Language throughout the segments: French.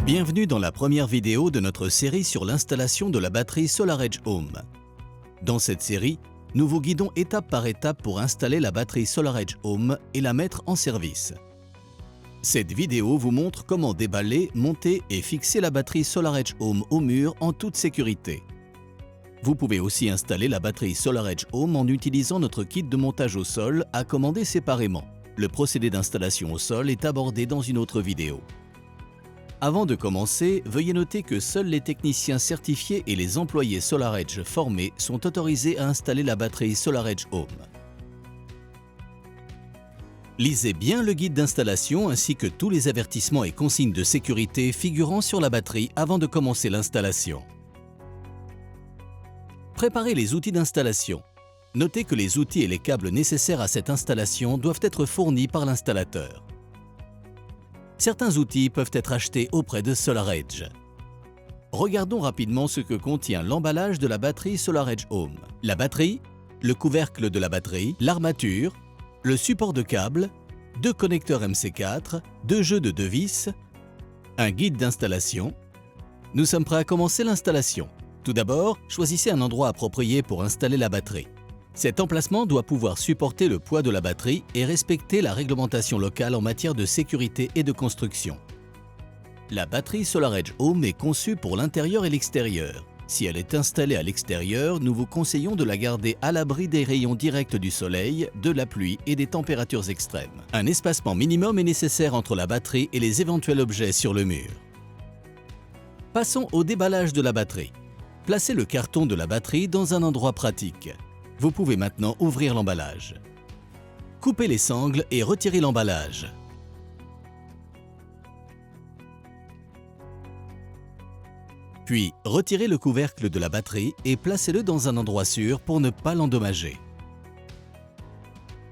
Bienvenue dans la première vidéo de notre série sur l'installation de la batterie SolarEdge Home. Dans cette série, nous vous guidons étape par étape pour installer la batterie SolarEdge Home et la mettre en service. Cette vidéo vous montre comment déballer, monter et fixer la batterie SolarEdge Home au mur en toute sécurité. Vous pouvez aussi installer la batterie SolarEdge Home en utilisant notre kit de montage au sol à commander séparément. Le procédé d'installation au sol est abordé dans une autre vidéo. Avant de commencer, veuillez noter que seuls les techniciens certifiés et les employés SolarEdge formés sont autorisés à installer la batterie SolarEdge Home. Lisez bien le guide d'installation ainsi que tous les avertissements et consignes de sécurité figurant sur la batterie avant de commencer l'installation. Préparez les outils d'installation. Notez que les outils et les câbles nécessaires à cette installation doivent être fournis par l'installateur. Certains outils peuvent être achetés auprès de SolarEdge. Regardons rapidement ce que contient l'emballage de la batterie SolarEdge Home. La batterie, le couvercle de la batterie, l'armature, le support de câble, 2 connecteurs MC4, 2 jeux de 2 vis, un guide d'installation. Nous sommes prêts à commencer l'installation. Tout d'abord, choisissez un endroit approprié pour installer la batterie. Cet emplacement doit pouvoir supporter le poids de la batterie et respecter la réglementation locale en matière de sécurité et de construction. La batterie SolarEdge Home est conçue pour l'intérieur et l'extérieur. Si elle est installée à l'extérieur, nous vous conseillons de la garder à l'abri des rayons directs du soleil, de la pluie et des températures extrêmes. Un espacement minimum est nécessaire entre la batterie et les éventuels objets sur le mur. Passons au déballage de la batterie. Placez le carton de la batterie dans un endroit pratique. Vous pouvez maintenant ouvrir l'emballage. Coupez les sangles et retirez l'emballage. Puis, retirez le couvercle de la batterie et placez-le dans un endroit sûr pour ne pas l'endommager.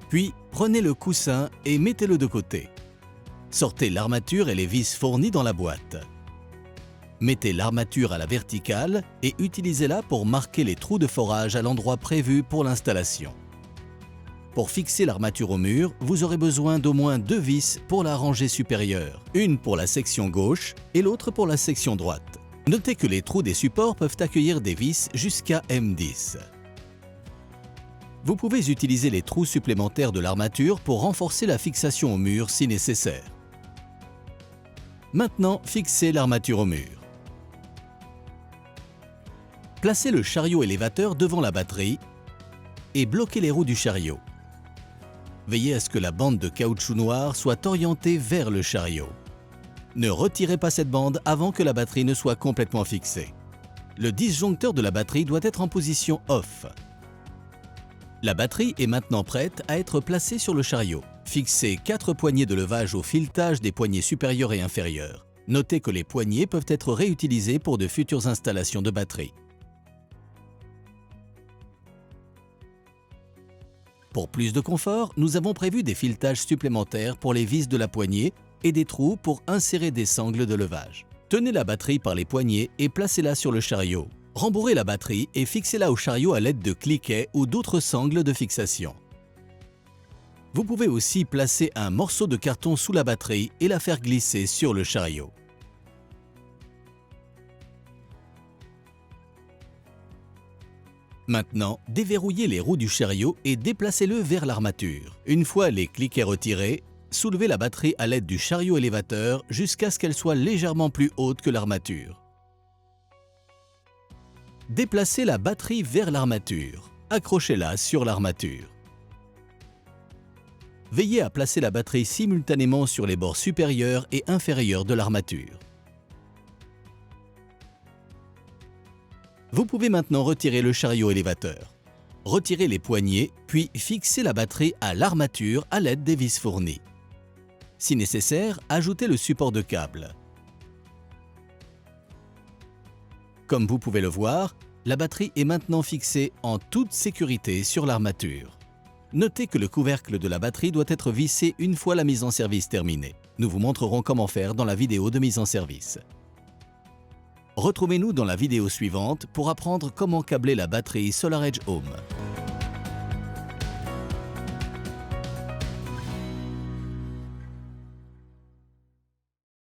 Puis, prenez le coussin et mettez-le de côté. Sortez l'armature et les vis fournies dans la boîte. Mettez l'armature à la verticale et utilisez-la pour marquer les trous de forage à l'endroit prévu pour l'installation. Pour fixer l'armature au mur, vous aurez besoin d'au moins 2 vis pour la rangée supérieure, une pour la section gauche et l'autre pour la section droite. Notez que les trous des supports peuvent accueillir des vis jusqu'à M10. Vous pouvez utiliser les trous supplémentaires de l'armature pour renforcer la fixation au mur si nécessaire. Maintenant, fixez l'armature au mur. Placez le chariot élévateur devant la batterie et bloquez les roues du chariot. Veillez à ce que la bande de caoutchouc noir soit orientée vers le chariot. Ne retirez pas cette bande avant que la batterie ne soit complètement fixée. Le disjoncteur de la batterie doit être en position off. La batterie est maintenant prête à être placée sur le chariot. Fixez 4 poignées de levage au filetage des poignées supérieures et inférieures. Notez que les poignées peuvent être réutilisées pour de futures installations de batterie. Pour plus de confort, nous avons prévu des filetages supplémentaires pour les vis de la poignée et des trous pour insérer des sangles de levage. Tenez la batterie par les poignets et placez-la sur le chariot. Rembourrez la batterie et fixez-la au chariot à l'aide de cliquets ou d'autres sangles de fixation. Vous pouvez aussi placer un morceau de carton sous la batterie et la faire glisser sur le chariot. Maintenant, déverrouillez les roues du chariot et déplacez-le vers l'armature. Une fois les cliquets retirés, soulevez la batterie à l'aide du chariot élévateur jusqu'à ce qu'elle soit légèrement plus haute que l'armature. Déplacez la batterie vers l'armature. Accrochez-la sur l'armature. Veillez à placer la batterie simultanément sur les bords supérieurs et inférieurs de l'armature. Vous pouvez maintenant retirer le chariot élévateur. Retirez les poignées, puis fixez la batterie à l'armature à l'aide des vis fournies. Si nécessaire, ajoutez le support de câble. Comme vous pouvez le voir, la batterie est maintenant fixée en toute sécurité sur l'armature. Notez que le couvercle de la batterie doit être vissé une fois la mise en service terminée. Nous vous montrerons comment faire dans la vidéo de mise en service. Retrouvez-nous dans la vidéo suivante pour apprendre comment câbler la batterie SolarEdge Home.